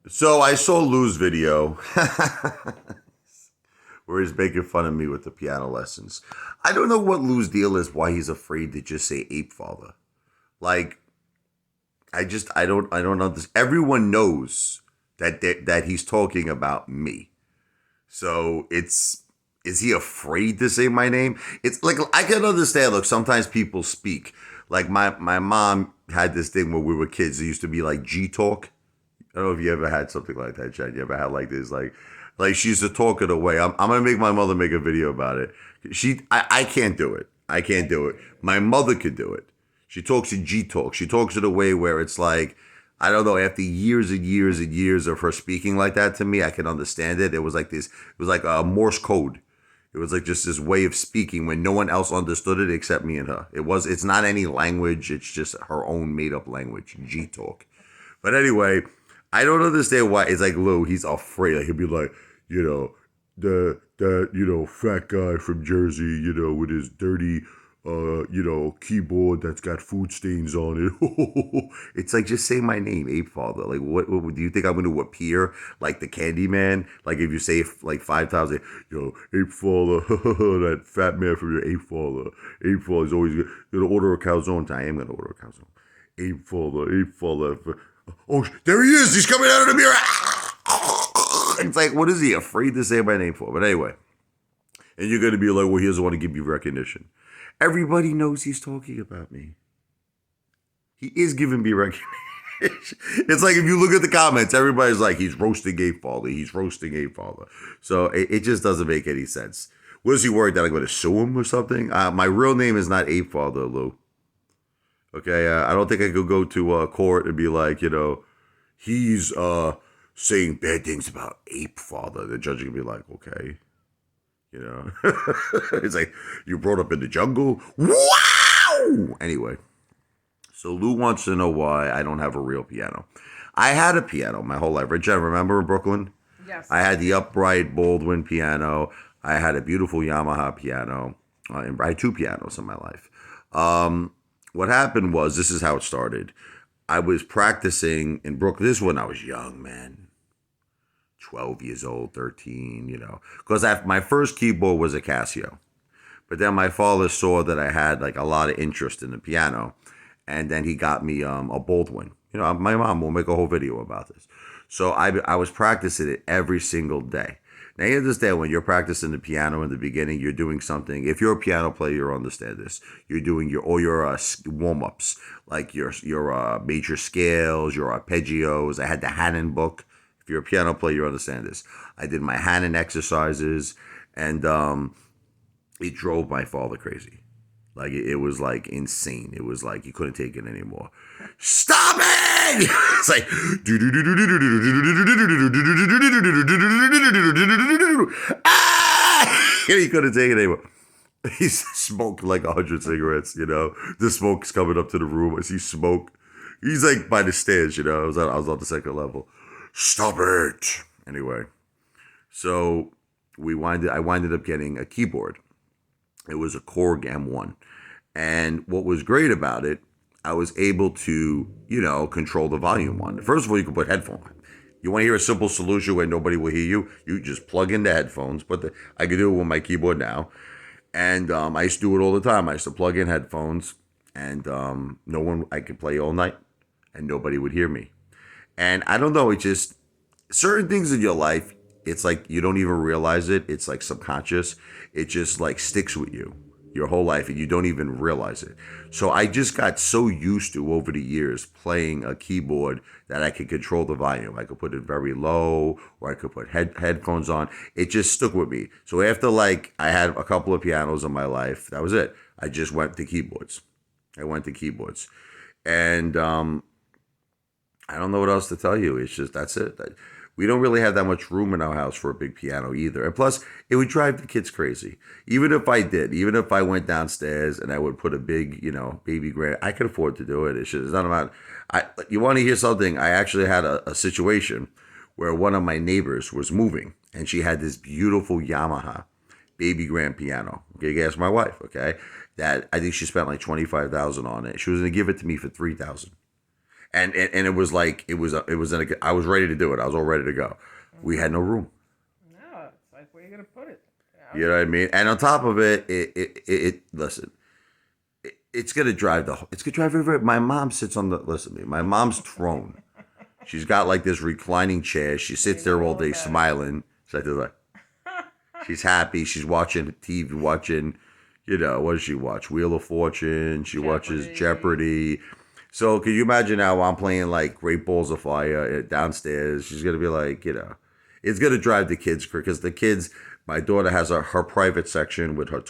So I saw Lou's video where he's making fun of me with the piano lessons. I don't know what Lou's deal is, why he's afraid to just say ape father. Like, I don't know this. Everyone knows that he's talking about me. So is he afraid to say my name? It's like I can understand. Look, sometimes people speak. Like my mom had this thing when we were kids. It used to be like G talk. I don't know if you ever had something like that, Chad. You ever had like this, like she used to talk it away. I'm gonna make my mother make a video about it. I can't do it. I can't do it. My mother could do it. She talks in G talk. She talks it a way where it's like, I don't know. After years and years and years of her speaking like that to me, I can understand it. It was like this. It was like a Morse code. It was like just this way of speaking when no one else understood it except me and her. It's not any language. It's just her own made up language, G talk. But anyway, I don't understand why. It's like Lou, he's afraid. Like, he'll be like, that fat guy from Jersey, with his dirty keyboard that's got food stains on it. It's like, just say my name, Ape Father. Like, what do you think I'm going to appear like the Candy Man? Like, if you say like 5 times, Ape Father, that fat man from your Ape Father. Ape Father's always going to order a calzone. I am going to order a calzone. Ape Father, Ape Father. Oh, there he is. He's coming out of the mirror. It's like, what is he afraid to say my name for? But anyway, and you're going to be like, well, he doesn't want to give you recognition. Everybody knows he's talking about me. He is giving me recognition. It's like if you look at the comments, everybody's like, he's roasting Ape Father. He's roasting Ape Father. So it just doesn't make any sense. Was he worried that I'm going to sue him or something? My real name is not Ape Father, Lou. Okay, I don't think I could go to court and be like, he's saying bad things about Ape Father. The judge could be like, okay, it's like, you brought up in the jungle. Wow. Anyway, so Lou wants to know why I don't have a real piano. I had a piano my whole life. Right, Jen, remember in Brooklyn? Yes. I had the upright Baldwin piano. I had a beautiful Yamaha piano. And I had two pianos in my life. What happened was, this is how it started. I was practicing in Brooklyn. This is when I was young, man. 12 years old, 13, Because my first keyboard was a Casio. But then my father saw that I had like a lot of interest in the piano. And then he got me a Baldwin. My mom will make a whole video about this. So I was practicing it every single day. Now you understand when you're practicing the piano in the beginning, you're doing something. If you're a piano player, you'll understand this. You're doing your warm ups, like your major scales, your arpeggios. I had the Hanon book. If you're a piano player, you understand this. I did my Hanon exercises, and it drove my father crazy. Like it was like insane. It was like he couldn't take it anymore. Stop it! It's like ah! He couldn't take it anymore. He smoked like 100 cigarettes. The smoke's coming up to the room. I see smoke. He's like by the stairs. I was on the second level. Stop it! Anyway, so I winded up getting a keyboard. It was a Korg M1. And what was great about it, I was able to, control the volume on it. First of all, you can put headphones on. You want to hear a simple solution where nobody will hear you? You just plug in the headphones. I can do it with my keyboard now. And I used to do it all the time. I used to plug in headphones, and I could play all night, and nobody would hear me. And I don't know, it just, certain things in your life, it's like you don't even realize it. It's like subconscious. It just like sticks with you your whole life and you don't even realize it. So I just got so used to over the years playing a keyboard that I could control the volume. I could put it very low or I could put headphones on. It just stuck with me. So after like I had a couple of pianos in my life, that was it. I just went to keyboards. And I don't know what else to tell you. It's just, that's it. We don't really have that much room in our house for a big piano either. And plus, it would drive the kids crazy. Even if I went downstairs and I would put a big, baby grand, I could afford to do it. It's not about, you want to hear something? I actually had a situation where one of my neighbors was moving and she had this beautiful Yamaha baby grand piano. Okay, you ask my wife, okay? That I think she spent like 25,000 on it. She was going to give it to me for 3,000. And it was like I was ready to do it. I was all ready to go. We had no room. No, it's like where are you gonna put it? You know what I mean? And on top of it, listen, it's gonna drive everywhere. My mom sits on the listen to me. My mom's throne. She's got like this reclining chair. She sits They know there all all day about it. smiling. She's happy. She's watching TV, watching, what does she watch? Wheel of Fortune. She watches Jeopardy. Jeopardy. So can you imagine now I'm playing like Great Balls of Fire downstairs? She's gonna be like, it's gonna drive the kids because the kids. My daughter has her private section with her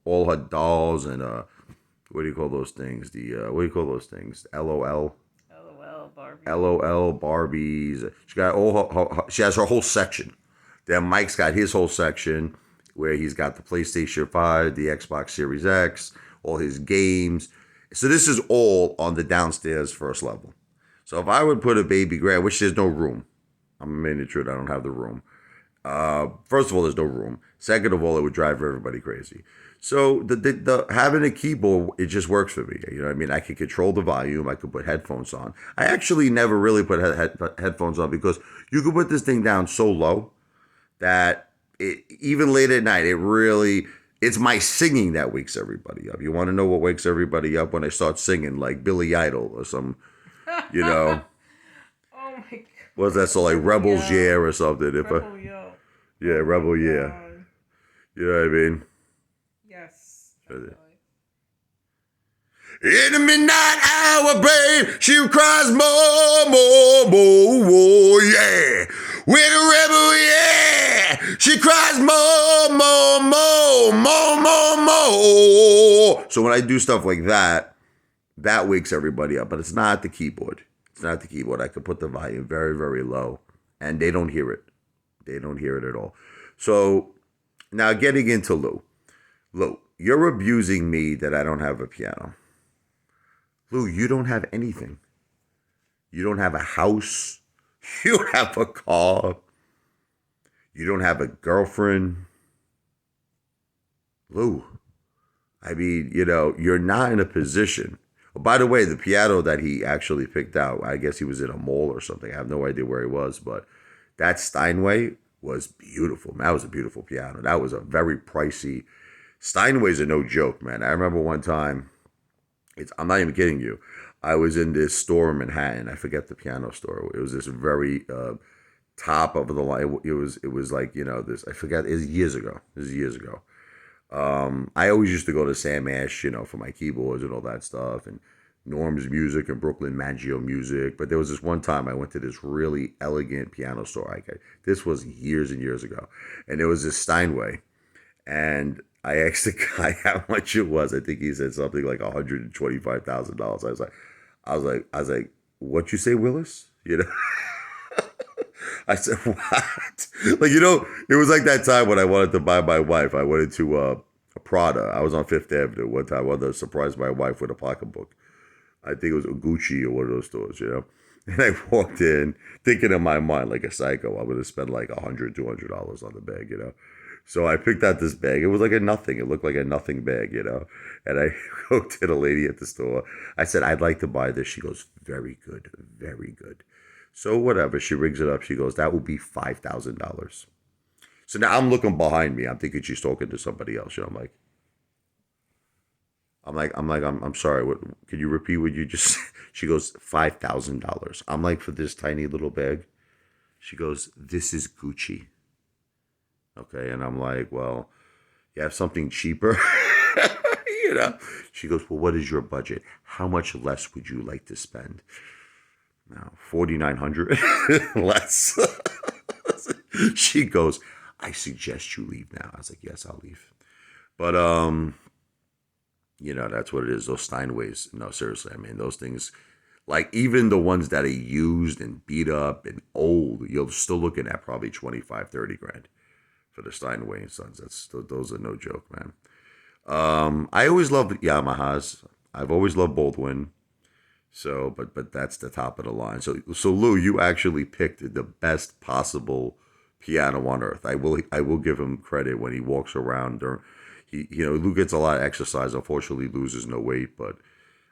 all her dolls and what do you call those things? What do you call those things? LOL. LOL, Barbie. LOL Barbies. She got she has her whole section. Then Mike's got his whole section where he's got the PlayStation 5, the Xbox Series X, all his games. So this is all on the downstairs first level. So if I would put a baby grand, which there's no room, I'm admitting the truth, I don't have the room. First of all, there's no room. Second of all, it would drive everybody crazy. So the having a keyboard, it just works for me. You know what I mean? I can control the volume. I could put headphones on. I actually never really put headphones on because you could put this thing down so low that even late at night, it's my singing that wakes everybody up. You want to know what wakes everybody up? When I start singing like Billy Idol or some, you know, Oh my god. what's that? So like Rebel Rebels Yeah Yell. or something. Rebel Yo. Yeah, Oh my Rebel Yeah. god. You know what I mean? Yes. In the midnight hour, babe, she cries more, yeah. With a rebel, yeah. She cries more. So when I do stuff like that, that wakes everybody up. But it's not the keyboard. It's not the keyboard. I can put the volume very, very low, and they don't hear it. They don't hear it at all. So now getting into Lou. Lou, you're abusing me that I don't have a piano. Lou, you don't have anything. You don't have a house. You don't have a car. You don't have a girlfriend. Lou, I mean, you're not in a position. Oh, by the way, the piano that he actually picked out, I guess he was in a mall or something. I have no idea where he was, but that Steinway was beautiful. Man, that was a beautiful piano. That was a very pricey. Steinways are no joke, man. I remember one time, I'm not even kidding you. I was in this store in Manhattan. I forget the piano store. It was this very top of the line. It was like this. I forgot. It was years ago. This is years ago. I always used to go to Sam Ash, for my keyboards and all that stuff, and Norm's Music and Brooklyn Maggio Music. But there was this one time I went to this really elegant piano store. This was years and years ago, and there was this Steinway, and I asked the guy how much it was. I think he said something like $125,000. I was like, what you say, Willis? I said, what? Like, it was like that time when I wanted to buy my wife. I went into a Prada. I was on Fifth Avenue one time. I wanted to surprise my wife with a pocketbook. I think it was a Gucci or one of those stores. And I walked in thinking in my mind, like a psycho, I'm going to spend like $100, $200 on the bag. So I picked out this bag. It was like a nothing. It looked like a nothing bag. And I go to the lady at the store. I said, I'd like to buy this. She goes, very good, very good. So whatever. She rings it up. She goes, that will be $5,000. So now I'm looking behind me. I'm thinking she's talking to somebody else. I'm sorry. What? Can you repeat what you just said? She goes, $5,000. I'm like, for this tiny little bag? She goes, this is Gucci. Okay. And I'm like, well, you have something cheaper? She goes, well, what is your budget? How much less would you like to spend? Now, 4,900 less. She goes, I suggest you leave now. I was like, yes, I'll leave. But that's what it is. Those Steinways. No, seriously. I mean, those things, like even the ones that are used and beat up and old, you're still looking at probably 25, 30 grand for the Steinway and Sons. Those are no joke, man. I always loved Yamahas. I've always loved Baldwin. So, but that's the top of the line. So Lou, you actually picked the best possible piano on earth. I will give him credit when he walks around. Lou gets a lot of exercise. Unfortunately, loses no weight, but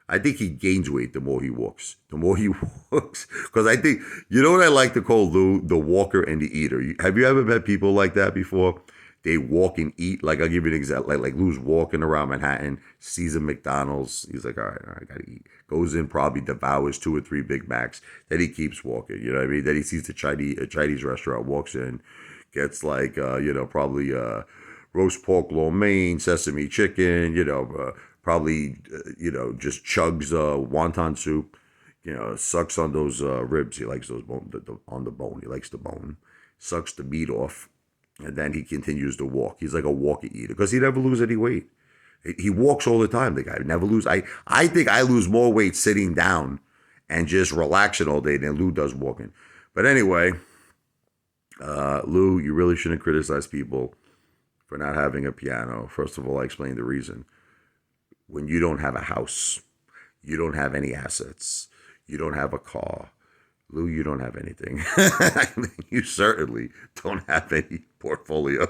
I think he gains weight the more he walks. The more he walks. Because I think, you know what I like to call Lou? The walker and the eater. Have you ever met people like that before? They walk and eat. Like, I'll give you an example. Like Lou's walking around Manhattan, sees a McDonald's. He's like, all right, I gotta eat. Goes in, probably devours 2 or 3 Big Macs. Then he keeps walking. You know what I mean? Then he sees a Chinese restaurant, walks in, gets like, probably roast pork lo mein, sesame chicken, probably, just chugs wonton soup, sucks on those ribs. He likes those on the bone. He likes the bone. Sucks the meat off. And then he continues to walk. He's like a walker eater because he never lose any weight. He walks all the time. The guy never lose. I think I lose more weight sitting down and just relaxing all day than Lou does walking. But anyway, Lou, you really shouldn't criticize people for not having a piano. First of all, I explained the reason. When you don't have a house, you don't have any assets, you don't have a car, Lou, you don't have anything. I mean, you certainly don't have any portfolio.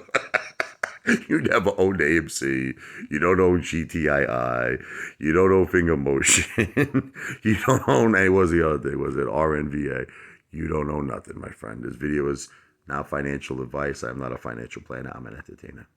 You never owned AMC. You don't own GTII. You don't own Finger Motion. You don't own, what was the other thing? Was it RNVA? You don't own nothing, my friend. This video is not financial advice. I'm not a financial planner. I'm an entertainer.